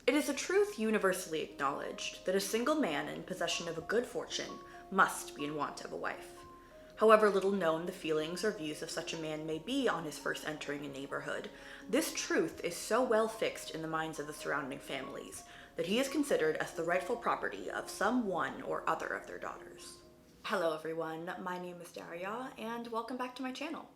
It is a truth universally acknowledged that a single man in possession of a good fortune must be in want of a wife. However little known the feelings or views of such a man may be on his first entering a neighborhood, this truth is so well fixed in the minds of the surrounding families that he is considered as the rightful property of some one or other of their daughters. Hello everyone, my name is Daria, and welcome back to my channel.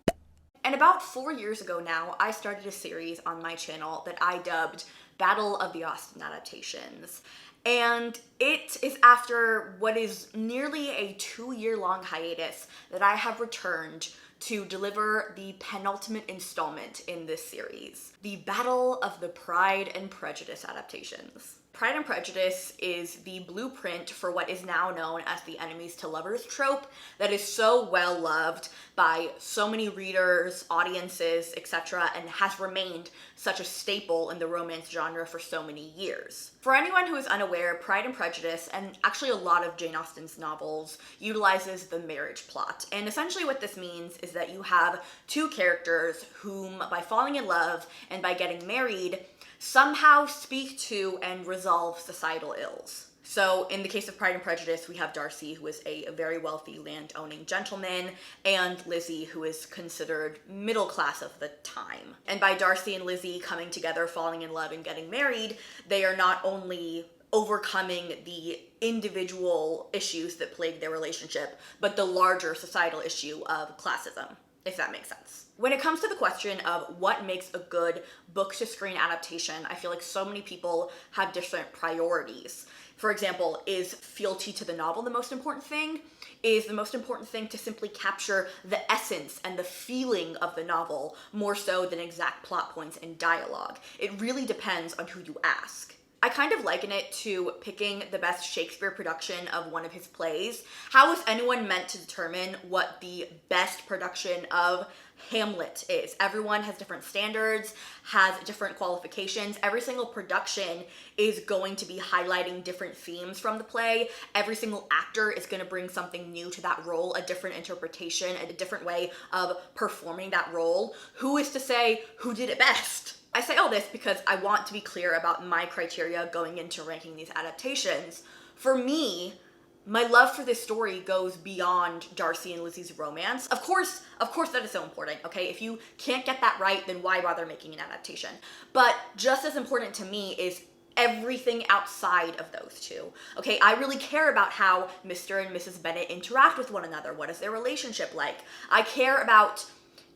And about 4 years ago now, I started a series on my channel that I dubbed Battle of the Austen Adaptations. And it is after what is nearly a 2-year-long hiatus that I have returned to deliver the penultimate installment in this series, the Battle of the Pride and Prejudice Adaptations. Pride and Prejudice is the blueprint for what is now known as the enemies to lovers trope that is so well loved by so many readers, audiences, etc., and has remained such a staple in the romance genre for so many years. For anyone who is unaware, Pride and Prejudice, and actually a lot of Jane Austen's novels, utilizes the marriage plot. And essentially what this means is that you have two characters whom, by falling in love and by getting married, somehow speak to and resolve societal ills. So in the case of Pride and Prejudice, we have Darcy, who is a very wealthy land-owning gentleman, and Lizzie, who is considered middle class of the time. And by Darcy and Lizzie coming together, falling in love, and getting married, they are not only overcoming the individual issues that plague their relationship, but the larger societal issue of classism, if that makes sense. When it comes to the question of what makes a good book-to-screen adaptation, I feel like so many people have different priorities. For example, is fealty to the novel the most important thing? Is the most important thing to simply capture the essence and the feeling of the novel more so than exact plot points and dialogue? It really depends on who you ask. I kind of liken it to picking the best Shakespeare production of one of his plays. How is anyone meant to determine what the best production of Hamlet is? Everyone has different standards, has different qualifications. Every single production is going to be highlighting different themes from the play. Every single actor is going to bring something new to that role, a different interpretation, and a different way of performing that role. Who is to say who did it best? I say all this because I want to be clear about my criteria going into ranking these adaptations. For me, my love for this story goes beyond Darcy and Lizzie's romance. Of course that is so important, okay? If you can't get that right, then why bother making an adaptation? But just as important to me is everything outside of those two, okay? I really care about how Mr. and Mrs. Bennet interact with one another. What is their relationship like? I care about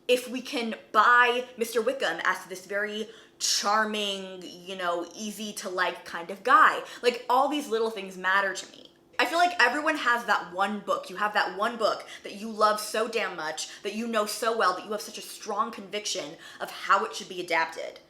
if we can buy Mr. Wickham as this very charming, easy to like kind of guy. Like, all these little things matter to me. I feel like everyone has that one book. You have that one book that you love so damn much, that you know so well, that you have such a strong conviction of how it should be adapted,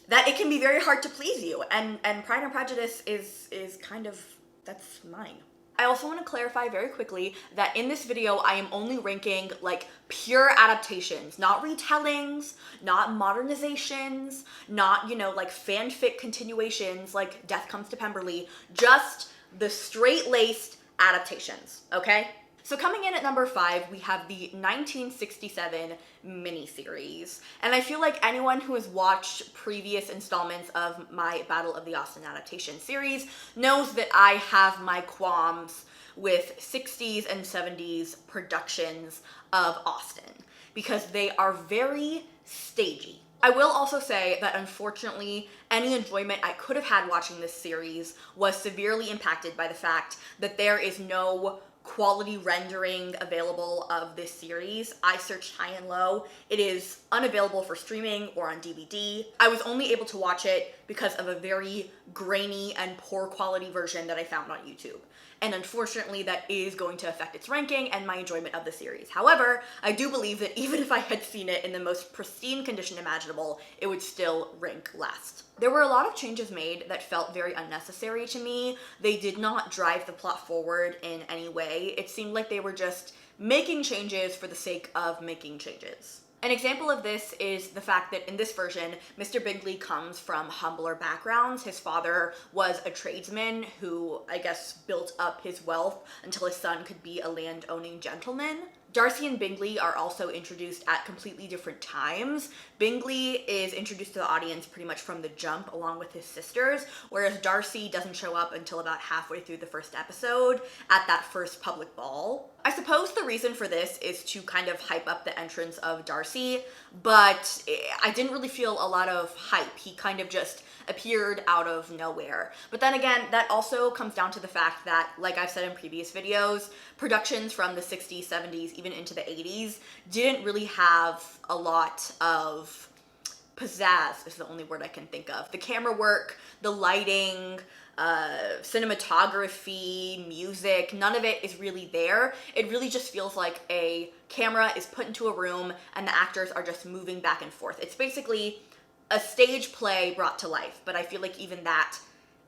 that it can be very hard to please you. And Pride and Prejudice is kind of, that's mine. I also want to clarify very quickly that in this video, I am only ranking like pure adaptations, not retellings, not modernizations, not, like fanfic continuations like Death Comes to Pemberley, just the straight-laced adaptations, okay? So coming in at number 5, we have the 1967 miniseries. And I feel like anyone who has watched previous installments of my Battle of the Austen Adaptation series knows that I have my qualms with 60s and 70s productions of Austen because they are very stagey. I will also say that unfortunately, any enjoyment I could have had watching this series was severely impacted by the fact that there is no quality rendering available of this series. I searched high and low. It is unavailable for streaming or on DVD. I was only able to watch it because of a very grainy and poor quality version that I found on YouTube. And unfortunately, that is going to affect its ranking and my enjoyment of the series. However, I do believe that even if I had seen it in the most pristine condition imaginable, it would still rank last. There were a lot of changes made that felt very unnecessary to me. They did not drive the plot forward in any way. It seemed like they were just making changes for the sake of making changes. An example of this is the fact that in this version, Mr. Bingley comes from humbler backgrounds. His father was a tradesman who, I guess, built up his wealth until his son could be a land-owning gentleman. Darcy and Bingley are also introduced at completely different times. Bingley is introduced to the audience pretty much from the jump along with his sisters, whereas Darcy doesn't show up until about halfway through the first episode at that first public ball. I suppose the reason for this is to kind of hype up the entrance of Darcy, but I didn't really feel a lot of hype. He kind of just appeared out of nowhere. But then again, that also comes down to the fact that, like I've said in previous videos, productions from the 60s, 70s, even into the 80s didn't really have a lot of pizzazz, is the only word I can think of. The camera work, the lighting, cinematography, music, none of it is really there. It really just feels like a camera is put into a room and the actors are just moving back and forth. It's basically a stage play brought to life, but I feel like even that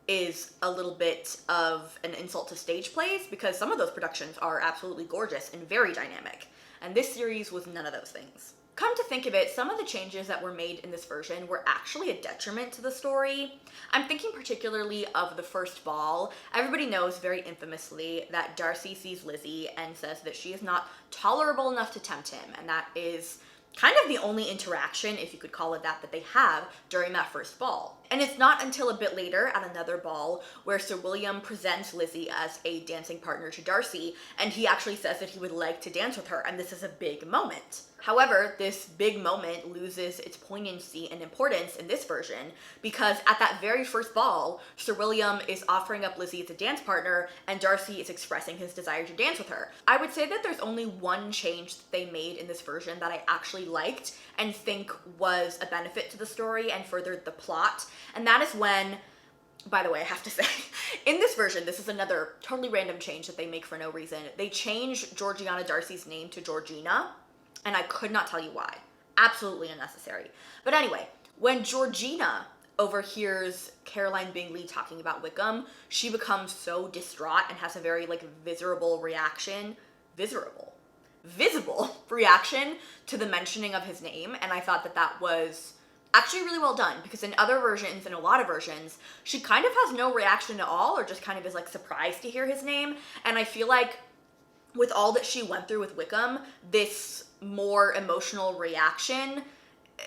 is a little bit of an insult to stage plays because some of those productions are absolutely gorgeous and very dynamic, and this series was none of those things. Come to think of it, some of the changes that were made in this version were actually a detriment to the story. I'm thinking particularly of the first ball. Everybody knows very infamously that Darcy sees Lizzie and says that she is not tolerable enough to tempt him, and that is kind of the only interaction, if you could call it that they have during that first ball. And it's not until a bit later at another ball where Sir William presents Lizzie as a dancing partner to Darcy, and he actually says that he would like to dance with her, and this is a big moment. However, this big moment loses its poignancy and importance in this version because at that very first ball, Sir William is offering up Lizzie as a dance partner and Darcy is expressing his desire to dance with her. I would say that there's only one change that they made in this version that I actually liked and think was a benefit to the story and furthered the plot, and that is when, by the way, I have to say, in this version, this is another totally random change that they make for no reason. They change Georgiana Darcy's name to Georgina, and I could not tell you why. Absolutely unnecessary. But anyway, when Georgina overhears Caroline Bingley talking about Wickham, she becomes so distraught and has a very visible reaction to the mentioning of his name, and I thought that that was actually really well done because in other versions, in a lot of versions, she kind of has no reaction at all or just kind of is surprised to hear his name, and I feel like with all that she went through with Wickham, this more emotional reaction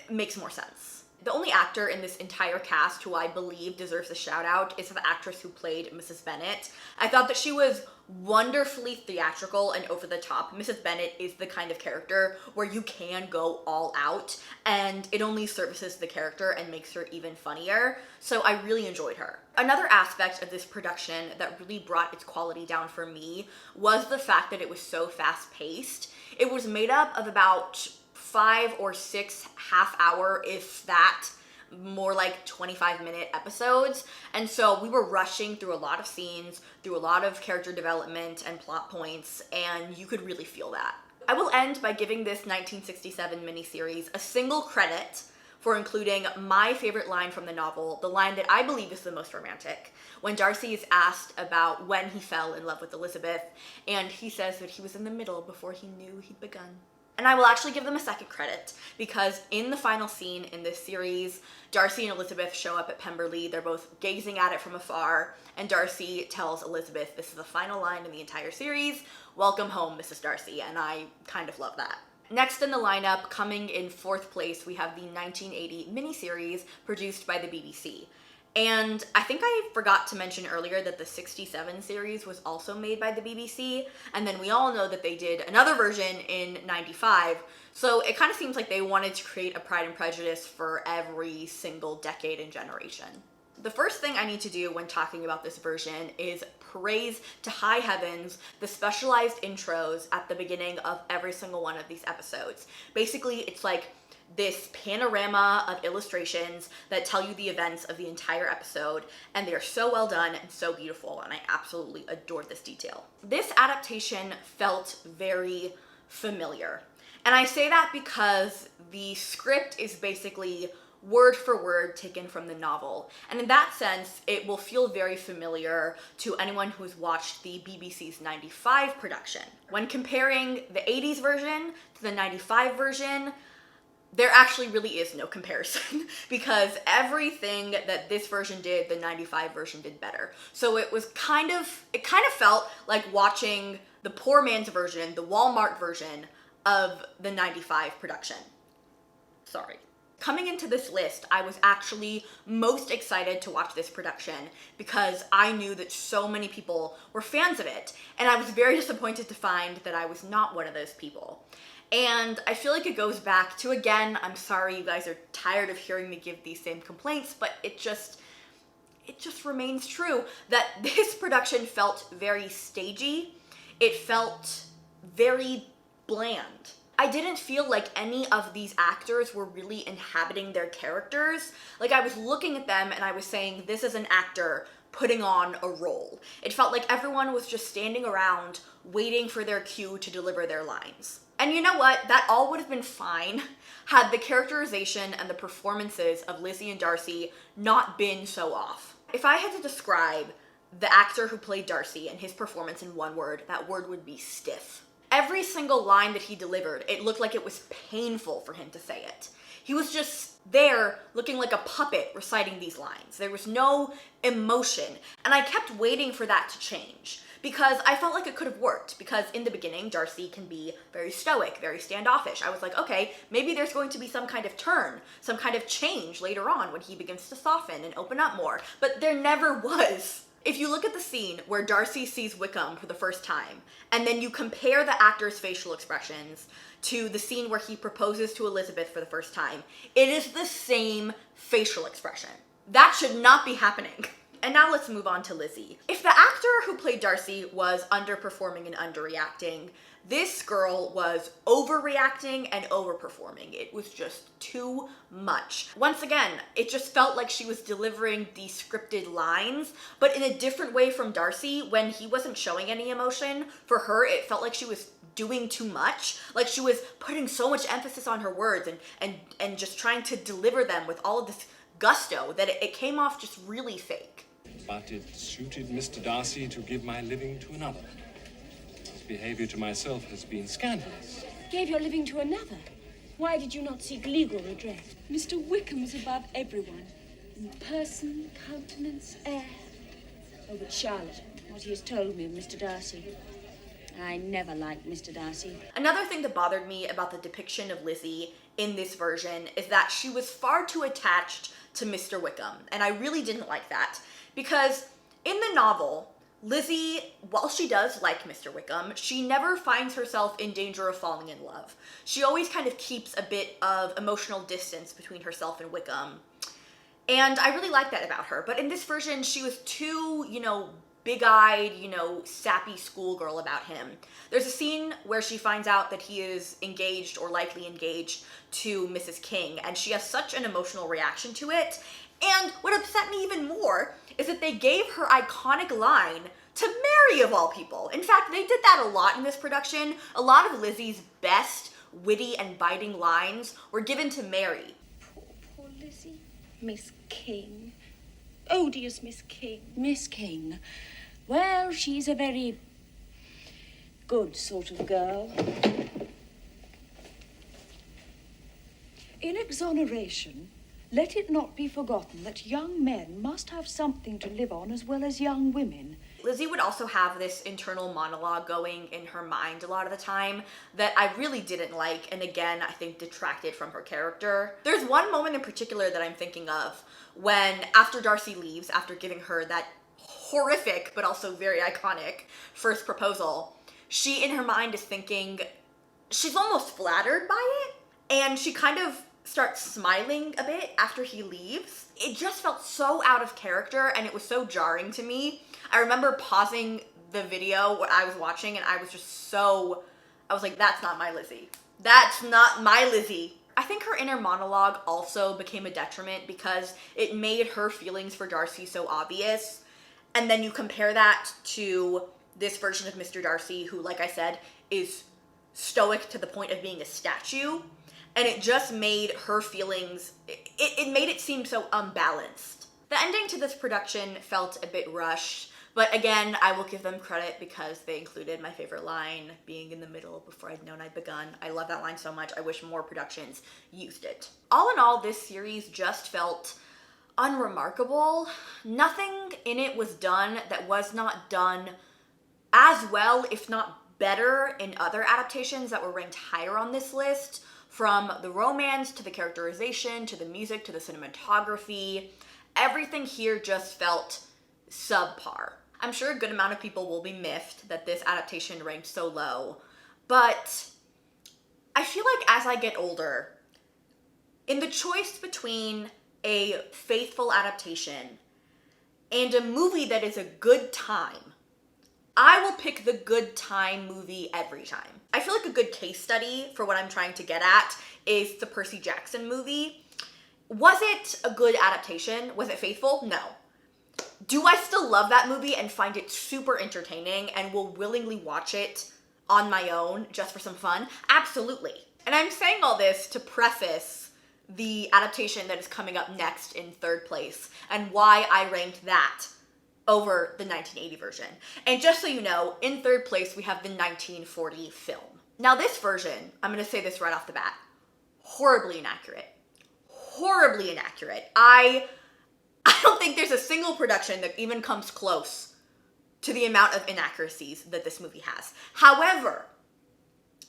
makes more sense. The only actor in this entire cast who I believe deserves a shout out is the actress who played Mrs. Bennet. I thought that she was wonderfully theatrical and over the top. Mrs. Bennet is the kind of character where you can go all out and it only services the character and makes her even funnier. So I really enjoyed her. Another aspect of this production that really brought its quality down for me was the fact that it was so fast-paced. It was made up of about 5 or 6 half-hour, if that, more like 25-minute episodes, and so we were rushing through a lot of scenes, through a lot of character development and plot points, and you could really feel that. I will end by giving this 1967 miniseries a single credit for including my favorite line from the novel, the line that I believe is the most romantic, when Darcy is asked about when he fell in love with Elizabeth, and he says that he was in the middle before he knew he'd begun. And I will actually give them a second credit because in the final scene in this series, Darcy and Elizabeth show up at Pemberley. They're both gazing at it from afar, and Darcy tells Elizabeth, this is the final line in the entire series, "Welcome home, Mrs. Darcy," and I kind of love that. Next in the lineup, coming in 4th place, we have the 1980 miniseries produced by the BBC. And I think I forgot to mention earlier that the 67 series was also made by the BBC, and then we all know that they did another version in 95, so it kind of seems like they wanted to create a Pride and Prejudice for every single decade and generation. The first thing I need to do when talking about this version is praise to high heavens the specialized intros at the beginning of every single one of these episodes. Basically, it's like this panorama of illustrations that tell you the events of the entire episode, and they are so well done and so beautiful, and I absolutely adore this detail. This adaptation felt very familiar, and I say that because the script is basically word for word taken from the novel, and in that sense it will feel very familiar to anyone who's watched the BBC's 95 production. When comparing the 80s version to the 95 version, there actually really is no comparison because everything that this version did, the 95 version did better. So it kind of felt like watching the poor man's version, the Walmart version of the 95 production. Sorry. Coming into this list, I was actually most excited to watch this production because I knew that so many people were fans of it, and I was very disappointed to find that I was not one of those people. And I feel like it goes back to, again, I'm sorry you guys are tired of hearing me give these same complaints, but it just remains true that this production felt very stagey. It felt very bland. I didn't feel like any of these actors were really inhabiting their characters. Like, I was looking at them and I was saying, this is an actor putting on a role. It felt like everyone was just standing around waiting for their cue to deliver their lines. And you know what? That all would have been fine had the characterization and the performances of Lizzie and Darcy not been so off. If I had to describe the actor who played Darcy and his performance in one word, that word would be stiff. Every single line that he delivered, it looked like it was painful for him to say it. He was just there looking like a puppet reciting these lines. There was no emotion. And I kept waiting for that to change because I felt like it could have worked, because in the beginning, Darcy can be very stoic, very standoffish. I was like, okay, maybe there's going to be some kind of turn, some kind of change later on when he begins to soften and open up more. But there never was. If you look at the scene where Darcy sees Wickham for the first time, and then you compare the actor's facial expressions to the scene where he proposes to Elizabeth for the first time, it is the same facial expression. That should not be happening. And now let's move on to Lizzie. If the actor who played Darcy was underperforming and underreacting, this girl was overreacting and overperforming. It was just too much. Once again, it just felt like she was delivering these scripted lines, but in a different way from Darcy. When he wasn't showing any emotion, for her, it felt like she was doing too much. Like she was putting so much emphasis on her words and just trying to deliver them with all of this gusto that it came off just really fake. But it suited Mr. Darcy to give my living to another. His behavior to myself has been scandalous. Gave your living to another? Why did you not seek legal redress? Mr. Wickham is above everyone. In person, countenance, air. Oh, but Charlotte, what he has told me of Mr. Darcy. I never liked Mr. Darcy. Another thing that bothered me about the depiction of Lizzie in this version is that she was far too attached to Mr. Wickham, and I really didn't like that. Because in the novel, Lizzie, while she does like Mr. Wickham, she never finds herself in danger of falling in love. She always kind of keeps a bit of emotional distance between herself and Wickham. And I really like that about her. But in this version, she was too, big-eyed, sappy schoolgirl about him. There's a scene where she finds out that he is engaged or likely engaged to Mrs. King, and she has such an emotional reaction to it. And what upset me even more is that they gave her iconic line to Mary, of all people. In fact, they did that a lot in this production. A lot of Lizzie's best witty and biting lines were given to Mary. Poor Lizzie. Miss King. Odious Miss King. Miss King. Well, she's a very good sort of girl. In exoneration, let it not be forgotten that young men must have something to live on as well as young women. Lizzie would also have this internal monologue going in her mind a lot of the time that I really didn't like, and again, I think detracted from her character. There's one moment in particular that I'm thinking of when, after Darcy leaves, after giving her that horrific but also very iconic first proposal, she in her mind is thinking, she's almost flattered by it, and she kind of starts smiling a bit after he leaves. It just felt so out of character, and it was so jarring to me. I remember pausing the video what I was watching, and I was like, that's not my Lizzie. That's not my Lizzie. I think her inner monologue also became a detriment because it made her feelings for Darcy so obvious. And then you compare that to this version of Mr. Darcy, who, like I said, is stoic to the point of being a statue. And it just made her feelings, it made it seem so unbalanced. The ending to this production felt a bit rushed, But again, I will give them credit because they included my favorite line, being in the middle before I'd known I'd begun. I love that line so much. I wish more productions used it. All in all, this series just felt unremarkable. Nothing in it was done that was not done as well, if not better, in other adaptations that were ranked higher on this list. From the romance to the characterization to the music to the cinematography, everything here just felt subpar. I'm sure a good amount of people will be miffed that this adaptation ranked so low, but I feel like as I get older, in the choice between a faithful adaptation and a movie that is a good time, I will pick the good time movie every time. I feel like a good case study for what I'm trying to get at is the Percy Jackson movie. Was it a good adaptation? Was it faithful? No. Do I still love that movie and find it super entertaining and will willingly watch it on my own just for some fun? Absolutely. And I'm saying all this to preface the adaptation that is coming up next in third place and why I ranked that over the 1980 version. And just so you know, in third place we have the 1940 film. Now this version, I'm gonna say this right off the bat, horribly inaccurate. Horribly inaccurate. I don't think there's a single production that even comes close to the amount of inaccuracies that this movie has. However,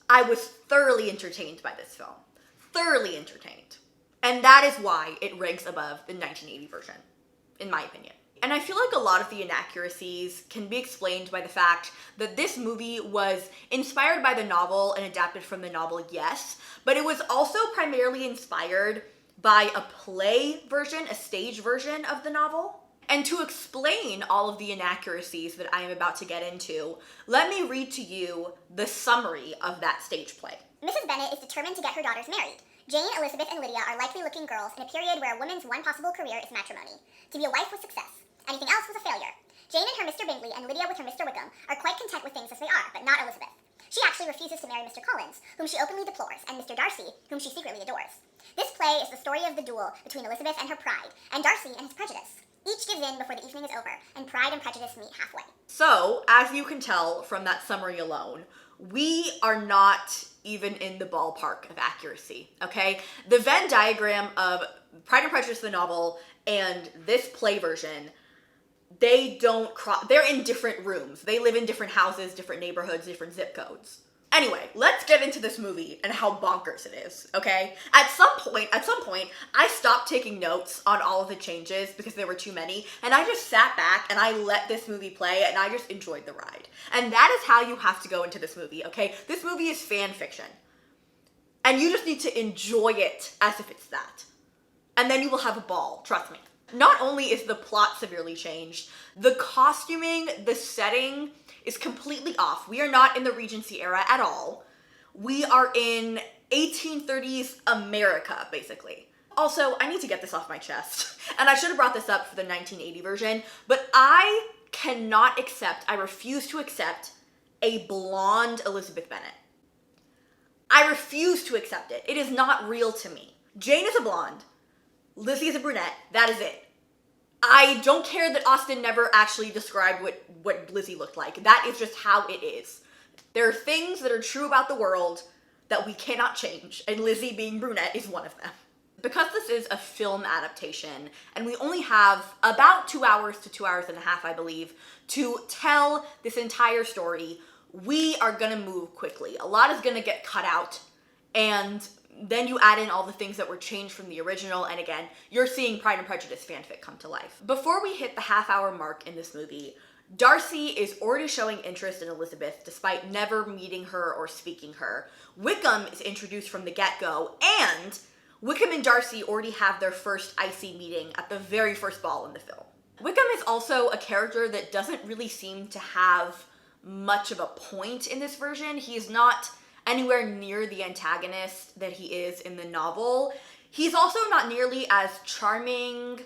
I was thoroughly entertained by this film. Thoroughly entertained. And that is why it ranks above the 1980 version, in my opinion. And I feel like a lot of the inaccuracies can be explained by the fact that this movie was inspired by the novel and adapted from the novel, yes, but it was also primarily inspired by a play version, a stage version of the novel. And to explain all of the inaccuracies that I am about to get into, let me read to you the summary of that stage play. Mrs. Bennet is determined to get her daughters married. Jane, Elizabeth, and Lydia are likely-looking girls in a period where a woman's one possible career is matrimony. To be a wife was success. Anything else was a failure. Jane and her Mr. Bingley and Lydia with her Mr. Wickham are quite content with things as they are, but not Elizabeth. She actually refuses to marry Mr. Collins, whom she openly deplores, and Mr. Darcy, whom she secretly adores. This play is the story of the duel between Elizabeth and her pride, and Darcy and his prejudice. Each gives in before the evening is over, and pride and prejudice meet halfway. So, as you can tell from that summary alone, we are not even in the ballpark of accuracy, okay? The Venn diagram of Pride and Prejudice, the novel, and this play version, they don't cross, they're in different rooms. They live in different houses, different neighborhoods, different zip codes. Anyway, let's get into this movie and how bonkers it is, okay? At some point, I stopped taking notes on all of the changes because there were too many, and I just sat back and I let this movie play and I just enjoyed the ride. And that is how you have to go into this movie, okay? This movie is fan fiction. And you just need to enjoy it as if it's that. And then you will have a ball, trust me. Not only is the plot severely changed, the costuming, the setting is completely off. We are not in the Regency era at all. We are in 1830s America, basically. Also, I need to get this off my chest, and I should have brought this up for the 1980 version, but I cannot accept, I refuse to accept a blonde Elizabeth Bennet. I refuse to accept it. It is not real to me. Jane is a blonde. Lizzie is a brunette. That is it. I don't care that Austen never actually described what Lizzie looked like. That is just how it is. There are things that are true about the world that we cannot change, and Lizzie being brunette is one of them. Because this is a film adaptation, and we only have about 2 hours to 2 hours and a half, I believe, to tell this entire story, we are gonna move quickly. A lot is gonna get cut out, and then you add in all the things that were changed from the original, and again, you're seeing Pride and Prejudice fanfic come to life. Before we hit the half-hour mark in this movie, Darcy is already showing interest in Elizabeth despite never meeting her or speaking her. Wickham is introduced from the get-go, and Wickham and Darcy already have their first icy meeting at the very first ball in the film. Wickham is also a character that doesn't really seem to have much of a point in this version. He is not anywhere near the antagonist that he is in the novel. He's also not nearly as charming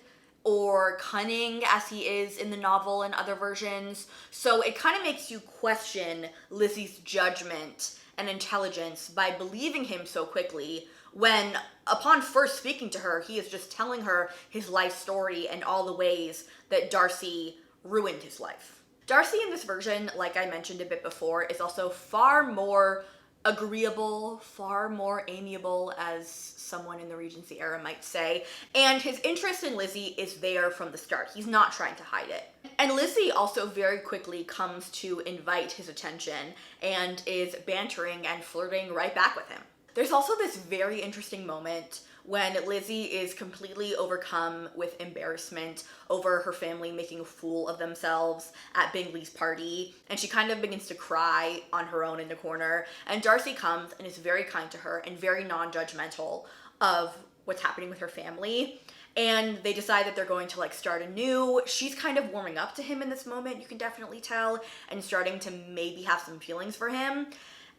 or cunning as he is in the novel and other versions, so it kind of makes you question Lizzie's judgment and intelligence by believing him so quickly when, upon first speaking to her, he is just telling her his life story and all the ways that Darcy ruined his life. Darcy in this version, like I mentioned a bit before, is also far more agreeable, far more amiable, as someone in the Regency era might say, and his interest in Lizzie is there from the start. He's not trying to hide it. And Lizzie also very quickly comes to invite his attention and is bantering and flirting right back with him. There's also this very interesting moment when Lizzie is completely overcome with embarrassment over her family making a fool of themselves at Bingley's party, and she kind of begins to cry on her own in the corner, and Darcy comes and is very kind to her and very non-judgmental of what's happening with her family, and they decide that they're going to like start anew. She's kind of warming up to him in this moment, you can definitely tell, and starting to maybe have some feelings for him.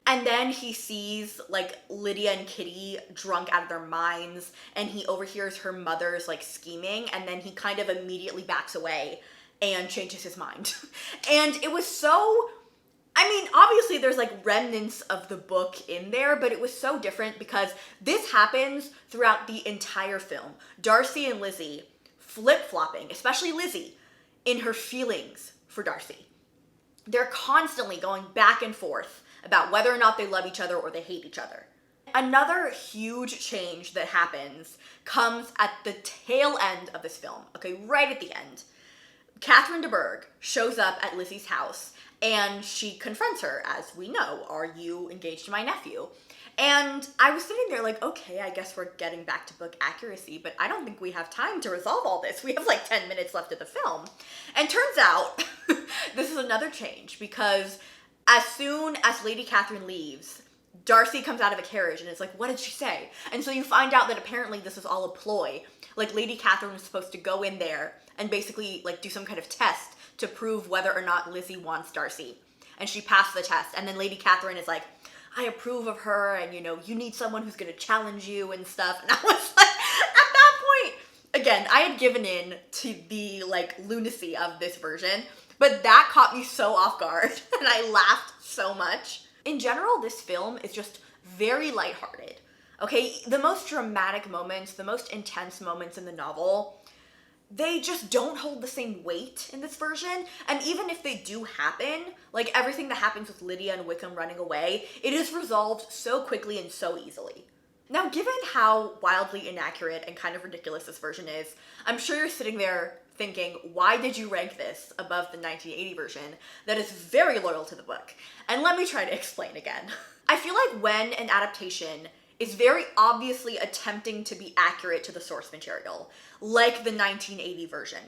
And then he sees like Lydia and Kitty drunk out of their minds, and he overhears her mother's like scheming, and then he kind of immediately backs away and changes his mind. And it was so, I mean, obviously there's like remnants of the book in there, but it was so different because this happens throughout the entire film. Darcy and Lizzie flip-flopping, especially Lizzie, in her feelings for Darcy. They're constantly going back and forth about whether or not they love each other or they hate each other. Another huge change that happens comes at the tail end of this film, okay, right at the end. Catherine de Bourgh shows up at Lizzie's house and she confronts her, as we know, are you engaged to my nephew? And I was sitting there like, okay, I guess we're getting back to book accuracy, but I don't think we have time to resolve all this. We have like 10 minutes left of the film. And turns out, this is another change, because as soon as Lady Catherine leaves, Darcy comes out of a carriage and is like, what did she say? And so you find out that apparently this is all a ploy. Like Lady Catherine was supposed to go in there and basically like do some kind of test to prove whether or not Lizzie wants Darcy. And she passed the test. And then Lady Catherine is like, I approve of her, and you know, you need someone who's gonna challenge you and stuff. And I was like, at that point, again, I had given in to the like lunacy of this version, but that caught me so off guard and I laughed so much. In general, this film is just very lighthearted. Okay, the most dramatic moments, the most intense moments in the novel, they just don't hold the same weight in this version. And even if they do happen, like everything that happens with Lydia and Wickham running away, it is resolved so quickly and so easily. Now, given how wildly inaccurate and kind of ridiculous this version is, I'm sure you're sitting there thinking, why did you rank this above the 1980 version that is very loyal to the book? And let me try to explain again. I feel like when an adaptation is very obviously attempting to be accurate to the source material, like the 1980 version,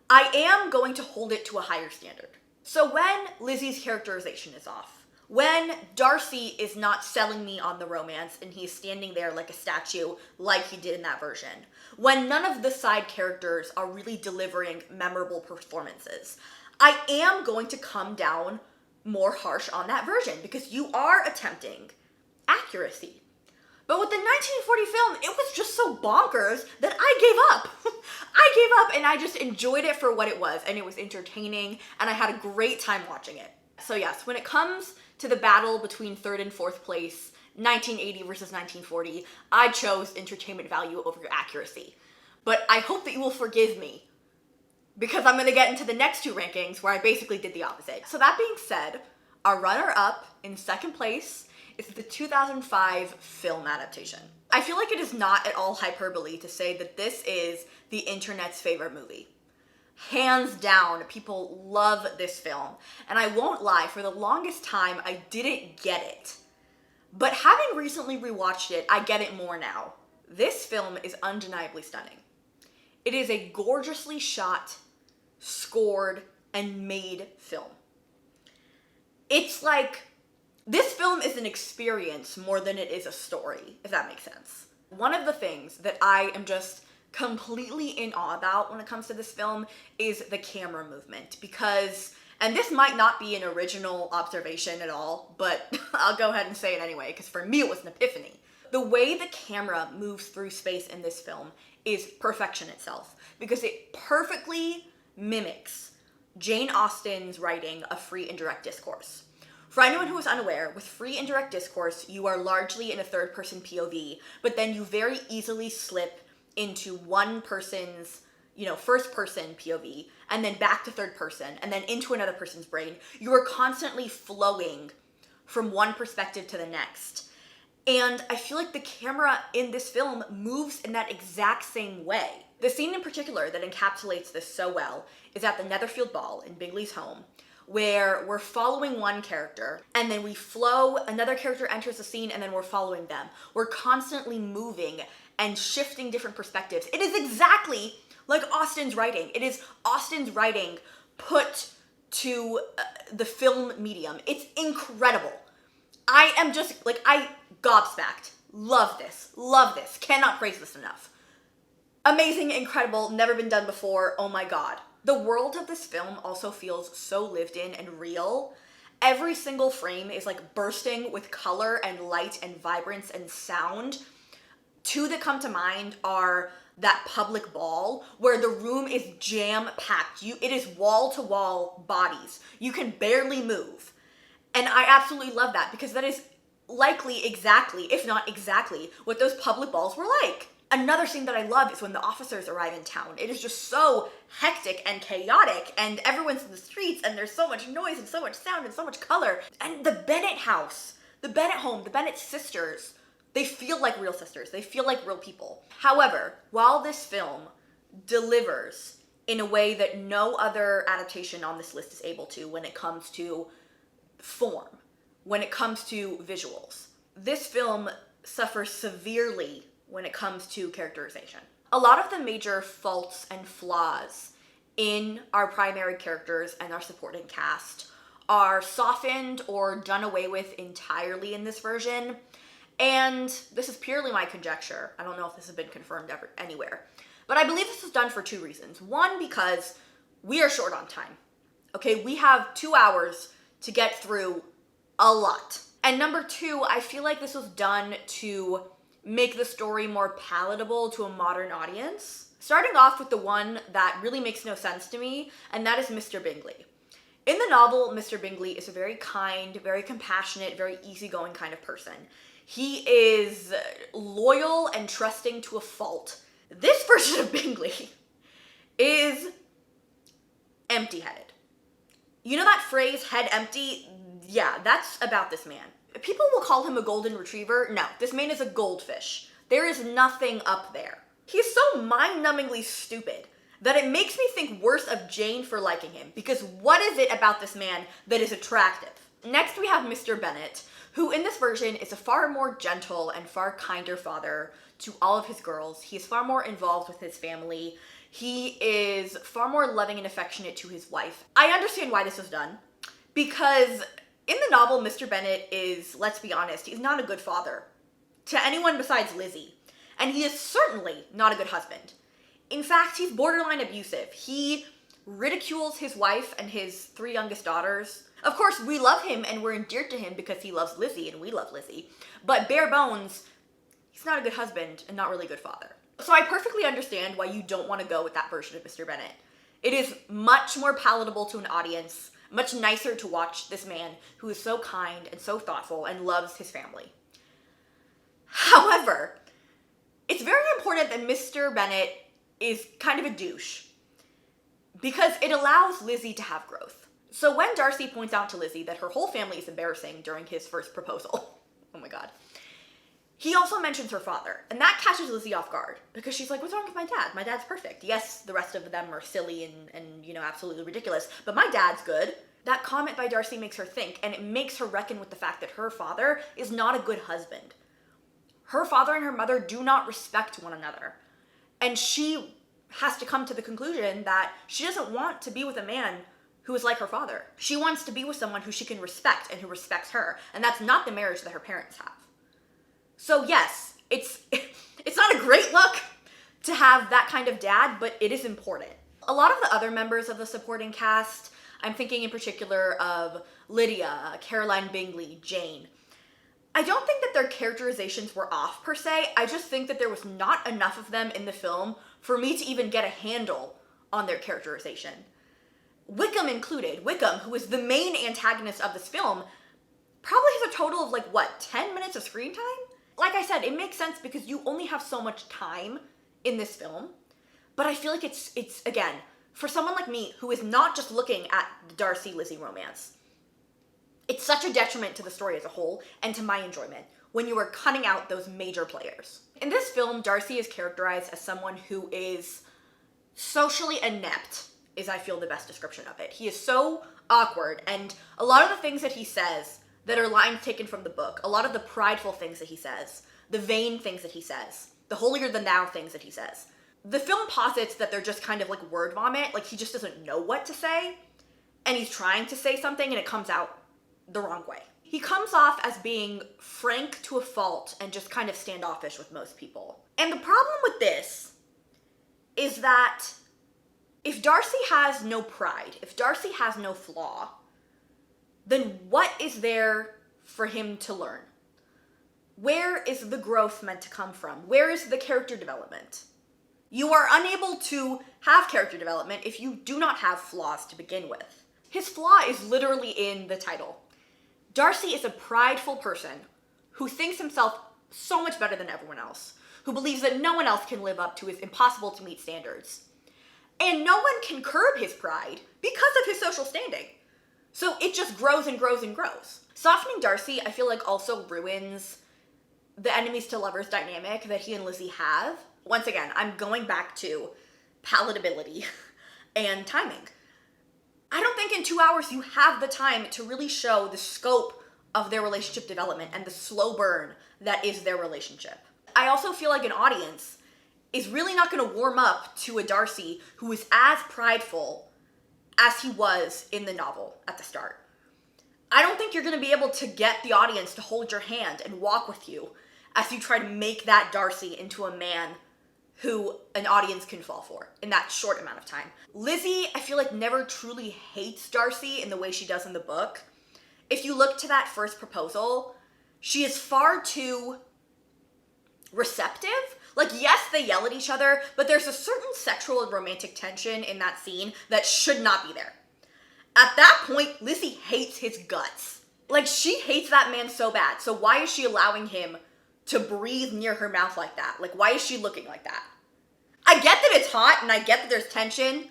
I am going to hold it to a higher standard. So when Lizzie's characterization is off, when Darcy is not selling me on the romance and he's standing there like a statue like he did in that version, when none of the side characters are really delivering memorable performances, I am going to come down more harsh on that version because you are attempting accuracy. But with the 1940 film, it was just so bonkers that I gave up. I gave up and I just enjoyed it for what it was, and it was entertaining and I had a great time watching it. So yes, when it comes to the battle between third and fourth place, 1980 versus 1940, I chose entertainment value over accuracy. But I hope that you will forgive me because I'm going to get into the next two rankings where I basically did the opposite. So that being said, our runner-up in second place is the 2005 film adaptation. I feel like it is not at all hyperbole to say that this is the internet's favorite movie. Hands down, people love this film. And I won't lie, for the longest time, I didn't get it. But having recently rewatched it, I get it more now. This film is undeniably stunning. It is a gorgeously shot, scored, and made film. It's like, this film is an experience more than it is a story, if that makes sense. One of the things that I am just completely in awe about when it comes to this film is the camera movement, because, and this might not be an original observation at all, but I'll go ahead and say it anyway, because for me it was an epiphany. The way the camera moves through space in this film is perfection itself, because it perfectly mimics Jane Austen's writing of free and direct discourse. For anyone who is unaware, with free and direct discourse, you are largely in a third-person POV, but then you very easily slip into one person's first person POV, and then back to third person, and then into another person's brain. You are constantly flowing from one perspective to the next. And I feel like the camera in this film moves in that exact same way. The scene in particular that encapsulates this so well is at the Netherfield Ball in Bingley's home, where we're following one character, and then we flow, another character enters the scene, and then we're following them. We're constantly moving and shifting different perspectives. It is exactly like Austen's writing. It is Austen's writing put to the film medium. It's incredible. I am just, I gobsmacked. Love this. Cannot praise this enough. Amazing, incredible, never been done before, oh my god. The world of this film also feels so lived in and real. Every single frame is bursting with color and light and vibrance and sound. Two that come to mind are that public ball where the room is jam-packed. It is wall-to-wall bodies. You can barely move. And I absolutely love that because that is likely exactly, if not exactly, what those public balls were like. Another scene that I love is when the officers arrive in town. It is just so hectic and chaotic, and everyone's in the streets, and there's so much noise and so much sound and so much color. And the Bennet house, the Bennet home, the Bennet sisters, they feel like real sisters. They feel like real people. However, while this film delivers in a way that no other adaptation on this list is able to when it comes to form, when it comes to visuals, this film suffers severely when it comes to characterization. A lot of the major faults and flaws in our primary characters and our supporting cast are softened or done away with entirely in this version. And this is purely my conjecture. I don't know if this has been confirmed anywhere. But I believe this was done for two reasons. One, because we are short on time. Okay, we have 2 hours to get through a lot. And number two, I feel like this was done to make the story more palatable to a modern audience. Starting off with the one that really makes no sense to me, and that is Mr. Bingley. In the novel, Mr. Bingley is a very kind, very compassionate, very easygoing kind of person. He is loyal and trusting to a fault. This version of Bingley is empty-headed. You know that phrase, head empty? Yeah, that's about this man. People will call him a golden retriever. No, this man is a goldfish. There is nothing up there. He's so mind-numbingly stupid that it makes me think worse of Jane for liking him, because what is it about this man that is attractive? Next we have Mr. Bennet, who in this version is a far more gentle and far kinder father to all of his girls. He is far more involved with his family. He is far more loving and affectionate to his wife. I understand why this was done, because in the novel, Mr. Bennet is, let's be honest, he's not a good father to anyone besides Lizzie. And he is certainly not a good husband. In fact, he's borderline abusive. He ridicules his wife and his 3 youngest daughters. Of course, we love him and we're endeared to him because he loves Lizzie and we love Lizzie. But bare bones, he's not a good husband and not really a good father. So I perfectly understand why you don't want to go with that version of Mr. Bennet. It is much more palatable to an audience, much nicer to watch this man who is so kind and so thoughtful and loves his family. However, it's very important that Mr. Bennet is kind of a douche because it allows Lizzie to have growth. So when Darcy points out to Lizzie that her whole family is embarrassing during his first proposal, oh my god, he also mentions her father, and that catches Lizzie off guard because she's like, what's wrong with my dad? My dad's perfect. Yes, the rest of them are silly and absolutely ridiculous, but my dad's good. That comment by Darcy makes her think, and it makes her reckon with the fact that her father is not a good husband. Her father and her mother do not respect one another. And she has to come to the conclusion that she doesn't want to be with a man who is like her father. She wants to be with someone who she can respect and who respects her. And that's not the marriage that her parents have. So yes, it's not a great look to have that kind of dad, but it is important. A lot of the other members of the supporting cast, I'm thinking in particular of Lydia, Caroline Bingley, Jane. I don't think that their characterizations were off per se. I just think that there was not enough of them in the film for me to even get a handle on their characterization. Wickham included. Wickham, who is the main antagonist of this film, probably has a total of 10 minutes of screen time? Like I said, it makes sense because you only have so much time in this film. But I feel like it's again, for someone like me who is not just looking at the Darcy-Lizzie romance, it's such a detriment to the story as a whole and to my enjoyment when you are cutting out those major players. In this film, Darcy is characterized as someone who is socially inept, is I feel the best description of it. He is so awkward, and a lot of the things that he says that are lines taken from the book, a lot of the prideful things that he says, the vain things that he says, the holier-than-thou things that he says, the film posits that they're just kind of like word vomit, like he just doesn't know what to say, and he's trying to say something and it comes out the wrong way. He comes off as being frank to a fault and just kind of standoffish with most people. And the problem with this is that if Darcy has no pride, if Darcy has no flaw, then what is there for him to learn? Where is the growth meant to come from? Where is the character development? You are unable to have character development if you do not have flaws to begin with. His flaw is literally in the title. Darcy is a prideful person who thinks himself so much better than everyone else, who believes that no one else can live up to his impossible to meet standards. And no one can curb his pride because of his social standing. So it just grows and grows and grows. Softening Darcy, I feel like, also ruins the enemies to lovers dynamic that he and Lizzie have. Once again, I'm going back to palatability and timing. I don't think in 2 hours you have the time to really show the scope of their relationship development and the slow burn that is their relationship. I also feel like an audience is really not going to warm up to a Darcy who is as prideful as he was in the novel at the start. I don't think you're going to be able to get the audience to hold your hand and walk with you as you try to make that Darcy into a man who an audience can fall for in that short amount of time. Lizzie, I feel like, never truly hates Darcy in the way she does in the book. If you look to that first proposal, she is far too receptive. Like, yes, they yell at each other, but there's a certain sexual and romantic tension in that scene that should not be there. At that point, Lizzie hates his guts. Like, she hates that man so bad, so why is she allowing him to breathe near her mouth like that? Like, why is she looking like that? I get that it's hot, and I get that there's tension,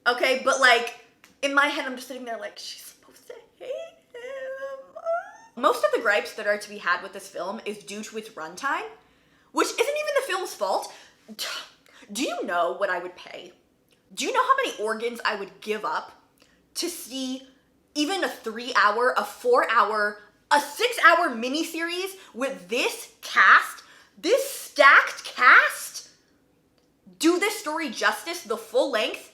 okay, but like, in my head, I'm just sitting there like, she's supposed to hate him. Most of the gripes that are to be had with this film is due to its runtime, which isn't even the film's fault. Do you know what I would pay? Do you know how many organs I would give up to see even a 3-hour, a 4-hour, a 6-hour miniseries with this cast, this stacked cast? Do this story justice, the full length?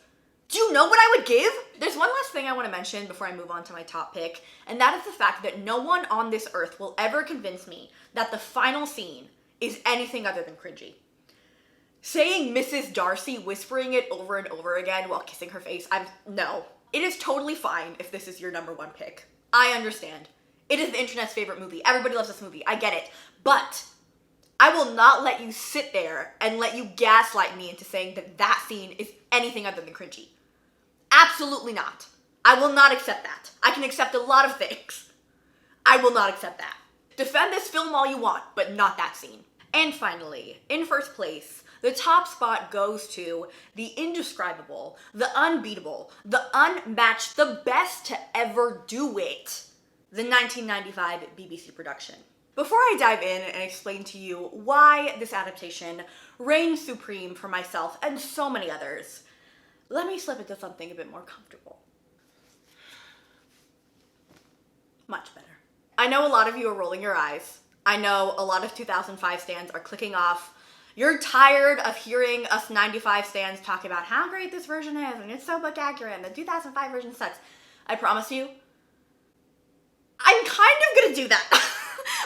Do you know what I would give? There's one last thing I want to mention before I move on to my top pick, and that is the fact that no one on this earth will ever convince me that the final scene is anything other than cringy. Saying Mrs. Darcy, whispering it over and over again while kissing her face, no. It is totally fine if this is your number one pick. I understand. It is the internet's favorite movie. Everybody loves this movie. I get it. But I will not let you sit there and let you gaslight me into saying that that scene is anything other than cringy. Absolutely not. I will not accept that. I can accept a lot of things. I will not accept that. Defend this film all you want, but not that scene. And finally, in first place, the top spot goes to the indescribable, the unbeatable, the unmatched, the best to ever do it, the 1995 BBC production. Before I dive in and explain to you why this adaptation reigns supreme for myself and so many others, let me slip into something a bit more comfortable. Much better. I know a lot of you are rolling your eyes. I know a lot of 2005 stans are clicking off. You're tired of hearing us 95 stans talk about how great this version is and it's so book accurate and the 2005 version sucks. I promise you, I'm kind of gonna do that.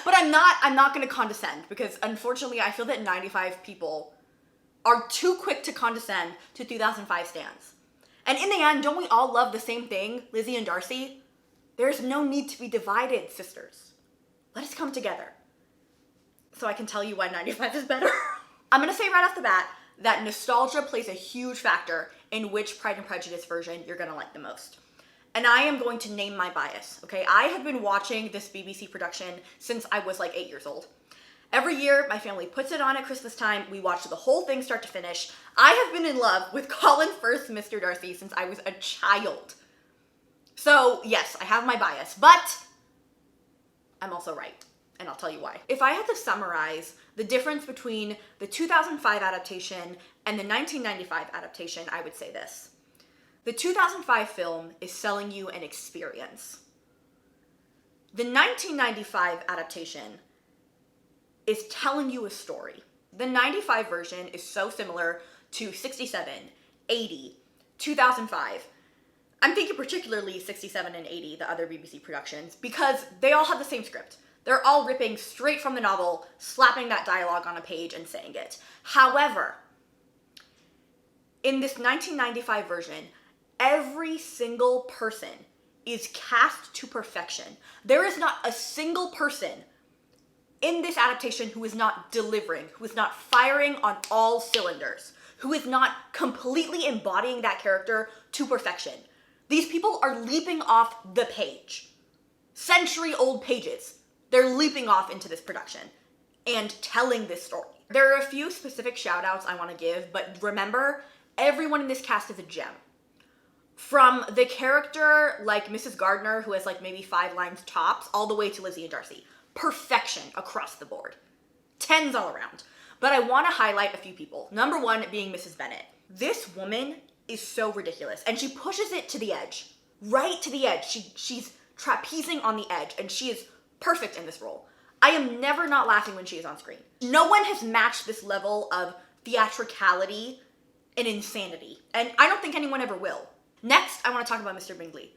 But I'm not gonna condescend because unfortunately I feel that 95 people are too quick to condescend to 2005 stans. And in the end, don't we all love the same thing, Lizzie and Darcy? There's no need to be divided, sisters. Let us come together. So I can tell you why 95 is better. I'm gonna say right off the bat that nostalgia plays a huge factor in which Pride and Prejudice version you're gonna like the most. And I am going to name my bias, okay? I have been watching this BBC production since I was like 8 years old. Every year, my family puts it on at Christmas time. We watch the whole thing start to finish. I have been in love with Colin Firth's Mr. Darcy since I was a child. So, yes, I have my bias, but I'm also right, and I'll tell you why. If I had to summarize the difference between the 2005 adaptation and the 1995 adaptation, I would say this. The 2005 film is selling you an experience. The 1995 adaptation is telling you a story. The 95 version is so similar to 67, 80, 2005. I'm thinking particularly 67 and 80, the other BBC productions, because they all have the same script. They're all ripping straight from the novel, slapping that dialogue on a page and saying it. However, in this 1995 version, every single person is cast to perfection. There is not a single person in this adaptation who is not delivering, who is not firing on all cylinders, who is not completely embodying that character to perfection. These people are leaping off the page. Century-old pages. They're leaping off into this production and telling this story. There are a few specific shout-outs I want to give, but remember, everyone in this cast is a gem. From the character like Mrs. Gardner, who has like maybe 5 lines tops, all the way to Lizzie and Darcy. Perfection across the board. 10s all around. But I want to highlight a few people. Number 1 being Mrs. Bennet. This woman is so ridiculous, and she pushes it to the edge. Right to the edge. She's trapezing on the edge, and she is perfect in this role. I am never not laughing when she is on screen. No one has matched this level of theatricality and insanity, and I don't think anyone ever will. Next, I want to talk about Mr. Bingley.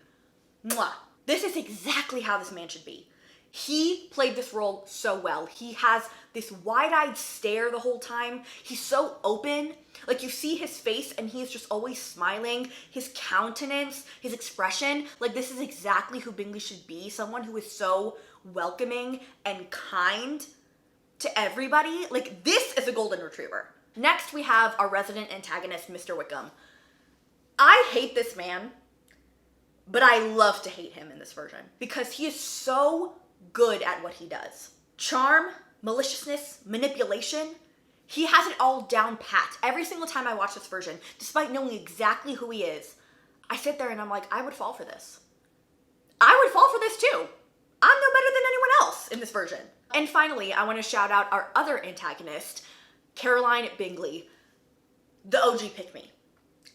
Mwah. This is exactly how this man should be. He played this role so well. He has this wide-eyed stare the whole time. He's so open. Like, you see his face and he's just always smiling. His countenance, his expression, like, this is exactly who Bingley should be. Someone who is so welcoming and kind to everybody. Like, this is a golden retriever. Next, we have our resident antagonist, Mr. Wickham. I hate this man, but I love to hate him in this version because he is so good at what he does. Charm, maliciousness, manipulation, he has it all down pat. Every single time I watch this version, despite knowing exactly who he is, I sit there and I'm like, I would fall for this. I would fall for this too. I'm no better than anyone else in this version. And finally, I want to shout out our other antagonist, Caroline Bingley, the OG pick-me.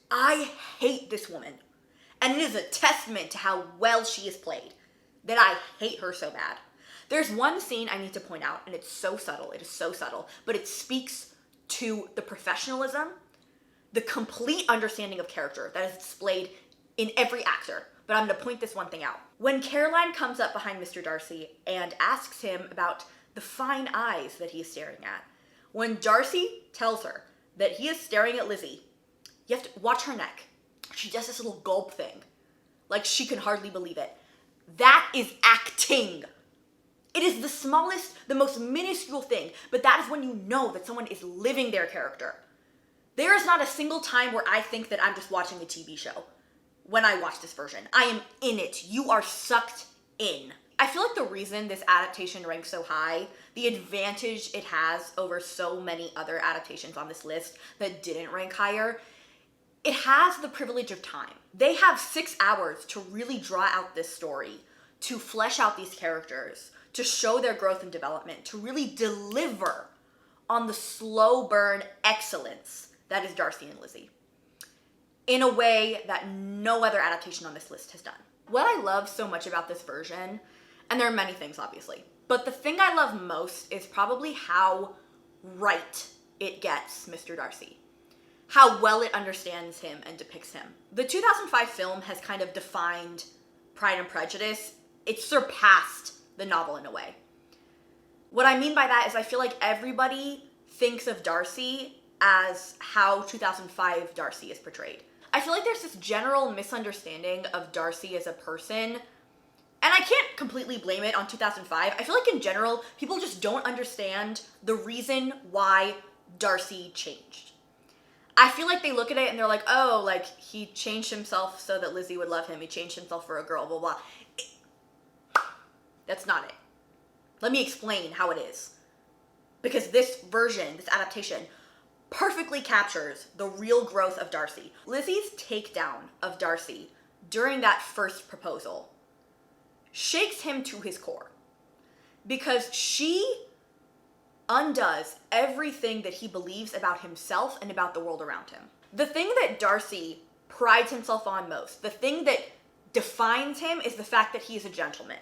I hate this woman, and it is a testament to how well she is played that I hate her so bad. There's one scene I need to point out, and it's so subtle, it is so subtle, but it speaks to the professionalism, the complete understanding of character that is displayed in every actor. But I'm going to point this one thing out. When Caroline comes up behind Mr. Darcy and asks him about the fine eyes that he is staring at, when Darcy tells her that he is staring at Lizzie, you have to watch her neck. She does this little gulp thing. Like she can hardly believe it. That is acting. It is the smallest, the most minuscule thing, but that is when you know that someone is living their character. There is not a single time where I think that I'm just watching a TV show when I watch this version. I am in it. You are sucked in. I feel like the reason this adaptation ranks so high, the advantage it has over so many other adaptations on this list that didn't rank higher, it has the privilege of time. They have 6 hours to really draw out this story, to flesh out these characters, to show their growth and development, to really deliver on the slow burn excellence that is Darcy and Lizzie, in a way that no other adaptation on this list has done. What I love so much about this version, and there are many things obviously, but the thing I love most is probably how right it gets Mr. Darcy. How well it understands him and depicts him. The 2005 film has kind of defined Pride and Prejudice. It surpassed the novel in a way. What I mean by that is I feel like everybody thinks of Darcy as how 2005 Darcy is portrayed. I feel like there's this general misunderstanding of Darcy as a person, and I can't completely blame it on 2005. I feel like in general, people just don't understand the reason why Darcy changed. I feel like they look at it and they're like, oh, like, he changed himself so that Lizzie would love him. He changed himself for a girl, blah, blah. That's not it. Let me explain how it is. because this version, this adaptation, perfectly captures the real growth of Darcy. Lizzie's takedown of Darcy during that first proposal shakes him to his core, because she undoes everything that he believes about himself and about the world around him. The thing that Darcy prides himself on most, the thing that defines him, is the fact that he is a gentleman.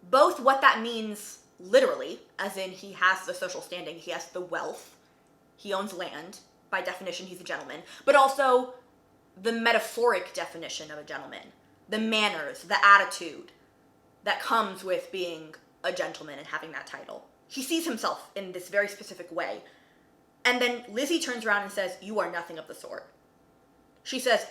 Both what that means literally, as in he has the social standing, he has the wealth, he owns land, by definition he's a gentleman, but also the metaphoric definition of a gentleman, the manners, the attitude that comes with being a gentleman and having that title. He sees himself in this very specific way. And then Lizzie turns around and says, "You are nothing of the sort." She says,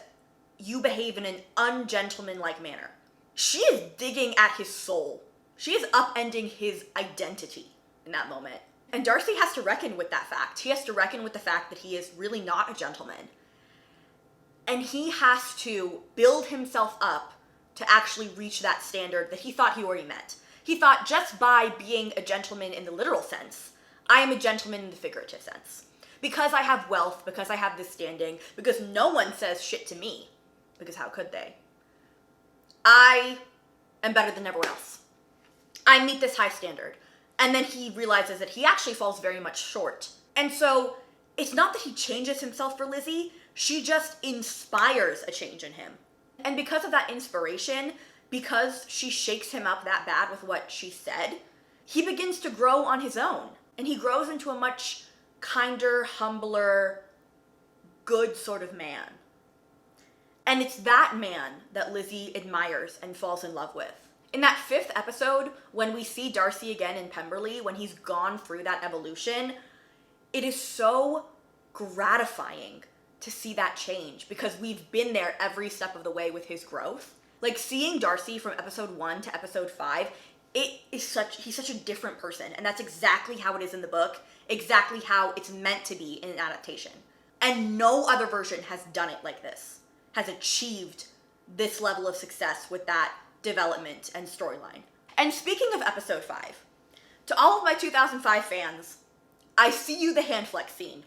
"You behave in an ungentlemanlike manner." She is digging at his soul. She is upending his identity in that moment. And Darcy has to reckon with that fact. He has to reckon with the fact that he is really not a gentleman. And he has to build himself up to actually reach that standard that he thought he already met. He thought, just by being a gentleman in the literal sense, I am a gentleman in the figurative sense. Because I have wealth, because I have this standing, because no one says shit to me, because how could they? I am better than everyone else. I meet this high standard. And then he realizes that he actually falls very much short. And so it's not that he changes himself for Lizzie, she just inspires a change in him. And because of that inspiration, because she shakes him up that bad with what she said, he begins to grow on his own. And he grows into a much kinder, humbler, good sort of man. And it's that man that Lizzie admires and falls in love with. In that 5th episode, when we see Darcy again in Pemberley, when he's gone through that evolution, it is so gratifying to see that change, because we've been there every step of the way with his growth. Like, seeing Darcy from episode 1 to episode 5, he's such a different person, and that's exactly how it is in the book, exactly how it's meant to be in an adaptation. And no other version has done it like this, has achieved this level of success with that development and storyline. And speaking of episode 5, to all of my 2005 fans, I see you the hand flex scene.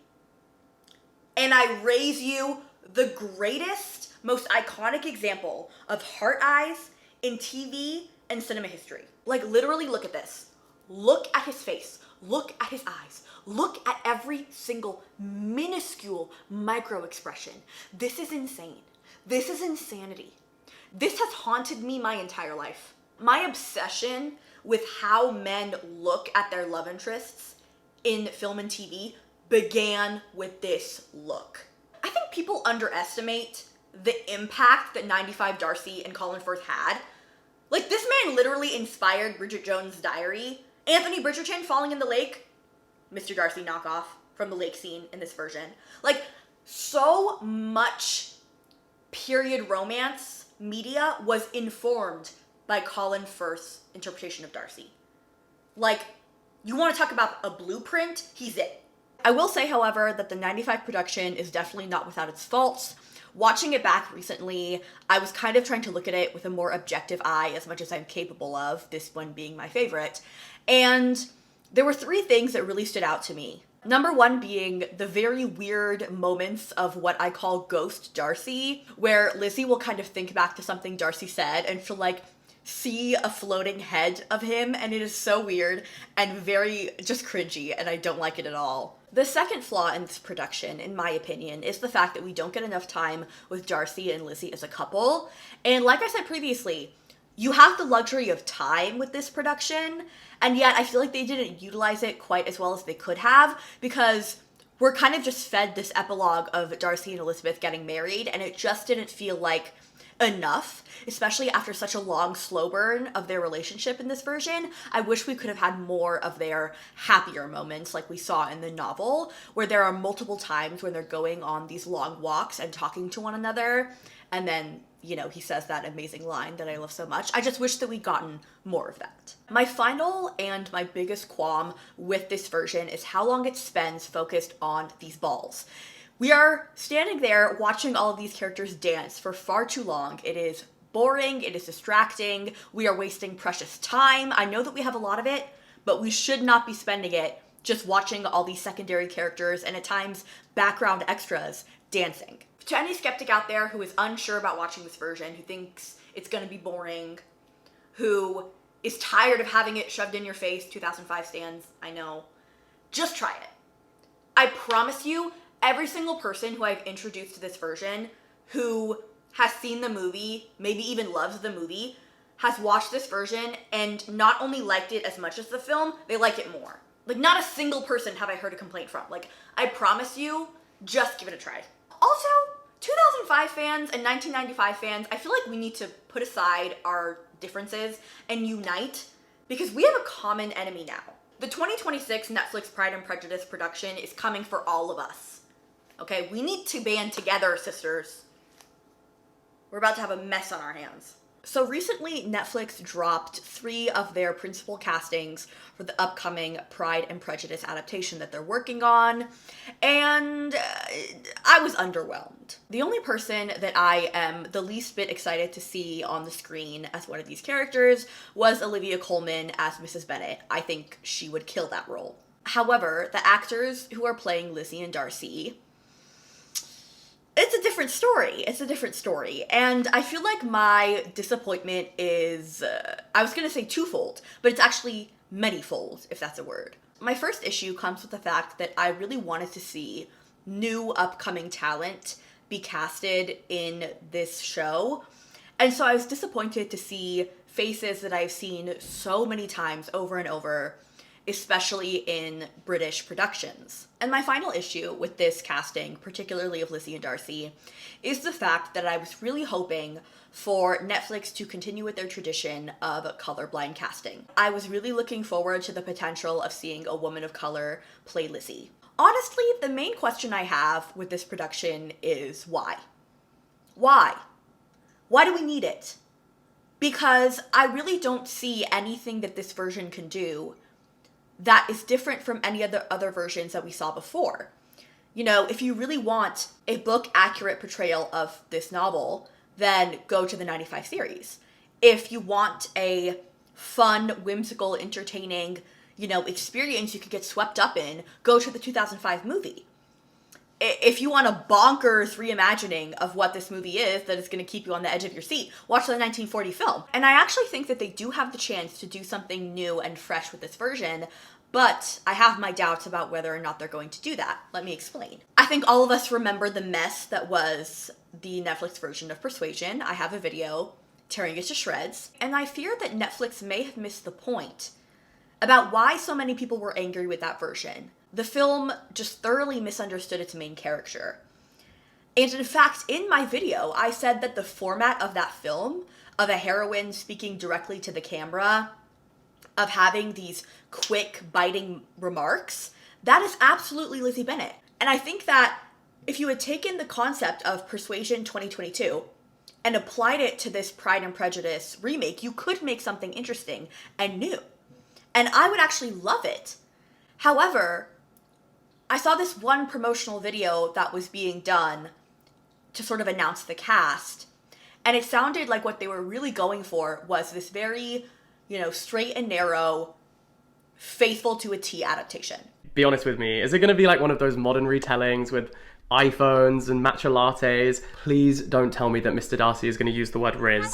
And I raise you the greatest, most iconic example of heart eyes in TV and cinema history. Like, literally, look at this. Look at his face. Look at his eyes. Look at every single minuscule micro expression. This is insane. This is insanity. This has haunted me my entire life. My obsession with how men look at their love interests in film and TV began with this look. I think people underestimate the impact that 95 Darcy and Colin Firth had. Like, this man literally inspired Bridget Jones' Diary. Anthony Bridgerton falling in the lake, Mr. Darcy knockoff from the lake scene in this version. Like, so much period romance media was informed by Colin Firth's interpretation of Darcy. Like, you want to talk about a blueprint? He's it. I will say, however, that the 95 production is definitely not without its faults. Watching it back recently, I was kind of trying to look at it with a more objective eye, as much as I'm capable of, this one being my favorite. And there were 3 things that really stood out to me. Number 1 being the very weird moments of what I call ghost Darcy, where Lizzie will kind of think back to something Darcy said and she'll like see a floating head of him, and it is so weird and very just cringy, and I don't like it at all. The second flaw in this production, in my opinion, is the fact that we don't get enough time with Darcy and Lizzie as a couple. And like I said previously, you have the luxury of time with this production, and yet I feel like they didn't utilize it quite as well as they could have, because we're kind of just fed this epilogue of Darcy and Elizabeth getting married, and it just didn't feel like enough, especially after such a long slow burn of their relationship in this version. I wish we could have had more of their happier moments like we saw in the novel, where there are multiple times when they're going on these long walks and talking to one another, and then, you know, he says that amazing line that I love so much. I just wish that we'd gotten more of that. My final and my biggest qualm with this version is how long it spends focused on these balls. We are standing there watching all of these characters dance for far too long. It is boring, it is distracting, we are wasting precious time. I know that we have a lot of it, but we should not be spending it just watching all these secondary characters and at times background extras dancing. To any skeptic out there who is unsure about watching this version, who thinks it's going to be boring, who is tired of having it shoved in your face, 2005 stands, I know, just try it. I promise you, every single person who I've introduced to this version who has seen the movie, maybe even loves the movie, has watched this version and not only liked it as much as the film, they like it more. Like, not a single person have I heard a complaint from. Like, I promise you, just give it a try. Also, 2005 fans and 1995 fans, I feel like we need to put aside our differences and unite because we have a common enemy now. The 2026 Netflix Pride and Prejudice production is coming for all of us. Okay, we need to band together, sisters. We're about to have a mess on our hands. So recently, Netflix dropped 3 of their principal castings for the upcoming Pride and Prejudice adaptation that they're working on, and I was underwhelmed. The only person that I am the least bit excited to see on the screen as one of these characters was Olivia Colman as Mrs. Bennet. I think she would kill that role. However, the actors who are playing Lizzie and Darcy, it's a different story. It's a different story. And I feel like my disappointment is, I was going to say twofold, but it's actually manyfold, if that's a word. My first issue comes with the fact that I really wanted to see new upcoming talent be casted in this show. And so I was disappointed to see faces that I've seen so many times over and over, especially in British productions. And my final issue with this casting, particularly of Lizzie and Darcy, is the fact that I was really hoping for Netflix to continue with their tradition of colorblind casting. I was really looking forward to the potential of seeing a woman of color play Lizzie. Honestly, the main question I have with this production is why? Why? Why do we need it? Because I really don't see anything that this version can do that is different from any other versions that we saw before. You know, if you really want a book-accurate portrayal of this novel, then go to the 95 series. If you want a fun, whimsical, entertaining, experience you could get swept up in, go to the 2005 movie. If you want a bonkers reimagining of what this movie is that is going to keep you on the edge of your seat, watch the 1940 film. And I actually think that they do have the chance to do something new and fresh with this version, but I have my doubts about whether or not they're going to do that. Let me explain. I think all of us remember the mess that was the Netflix version of Persuasion. I have a video tearing it to shreds, and I fear that Netflix may have missed the point about why so many people were angry with that version. The film just thoroughly misunderstood its main character. And in fact, in my video, I said that the format of that film, of a heroine speaking directly to the camera, of having these quick, biting remarks, that is absolutely Lizzie Bennet. And I think that if you had taken the concept of Persuasion 2022 and applied it to this Pride and Prejudice remake, you could make something interesting and new. And I would actually love it. However, I saw this one promotional video that was being done to sort of announce the cast, and it sounded like what they were really going for was this very, straight and narrow, faithful to a T adaptation. Be honest with me, is it going to be like one of those modern retellings with iPhones and matcha lattes? Please don't tell me that Mr. Darcy is going to use the word Riz.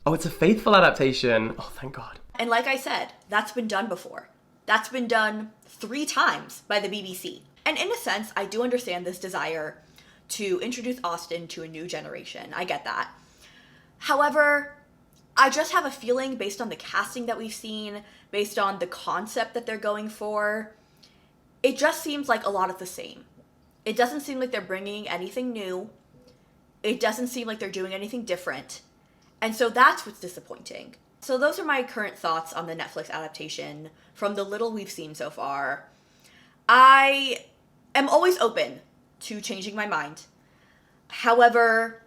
Oh, it's a faithful adaptation. Oh, thank God. And like I said, that's been done before. That's been done 3 times by the BBC. And in a sense, I do understand this desire to introduce Austen to a new generation. I get that. However, I just have a feeling based on the casting that we've seen, based on the concept that they're going for, it just seems like a lot of the same. It doesn't seem like they're bringing anything new. It doesn't seem like they're doing anything different. And so that's what's disappointing. So those are my current thoughts on the Netflix adaptation from the little we've seen so far. I am always open to changing my mind. However,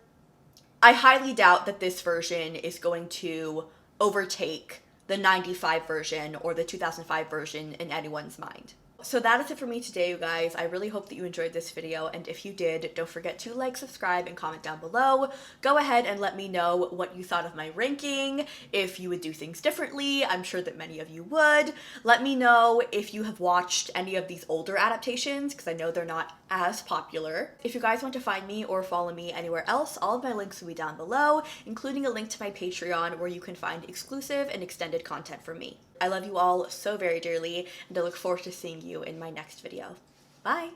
I highly doubt that this version is going to overtake the 95 version or the 2005 version in anyone's mind. So that is it for me today, you guys. I really hope that you enjoyed this video, and if you did, don't forget to like, subscribe, and comment down below. Go ahead and let me know what you thought of my ranking, if you would do things differently. I'm sure that many of you would. Let me know if you have watched any of these older adaptations, because I know they're not as popular. If you guys want to find me or follow me anywhere else, all of my links will be down below, including a link to my Patreon where you can find exclusive and extended content from me. I love you all so very dearly, and I look forward to seeing you in my next video. Bye!